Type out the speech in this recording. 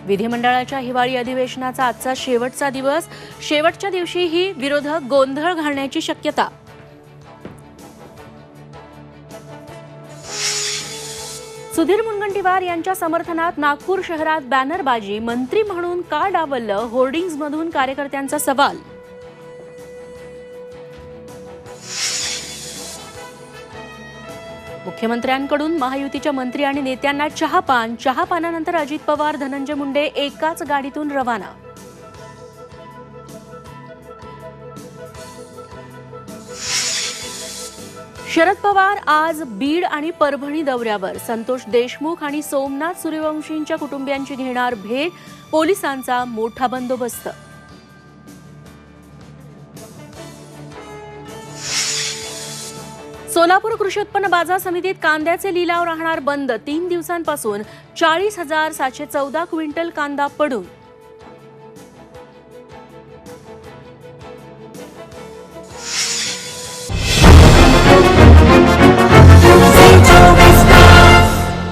विधिमंडळाच्या हिवाळी अधिवेशनाचा आजचा शेवटचा दिवस. शेवटच्या दिवशीही विरोधक गोंधळ घालण्याची शक्यता. सुधीर मुनगंटीवार यांच्या समर्थनात नागपूर शहरात बॅनरबाजी. मंत्री म्हणून का डावललं? होर्डिंग्जमधून कार्यकर्त्यांचा सवाल. मुख्यमंत्र्यांकडून महायुतीच्या मंत्री आणि नेत्यांना चहापान. चहापानानंतर अजित पवार, धनंजय मुंडे एकाच गाडीतून रवाना. शरद पवार आज बीड आणि परभणी दौऱ्यावर. संतोष देशमुख आणि सोमनाथ सूर्यवंशींच्या कुटुंबियांची घेणार भेट. पोलिसांचा मोठा बंदोबस्त. सोलापूर कृषी उत्पन्न बाजार समितीत कांद्याचे लिलाव राहणार बंद. 3 दिवसांपासून 40,714 क्विंटल कांदा पडून.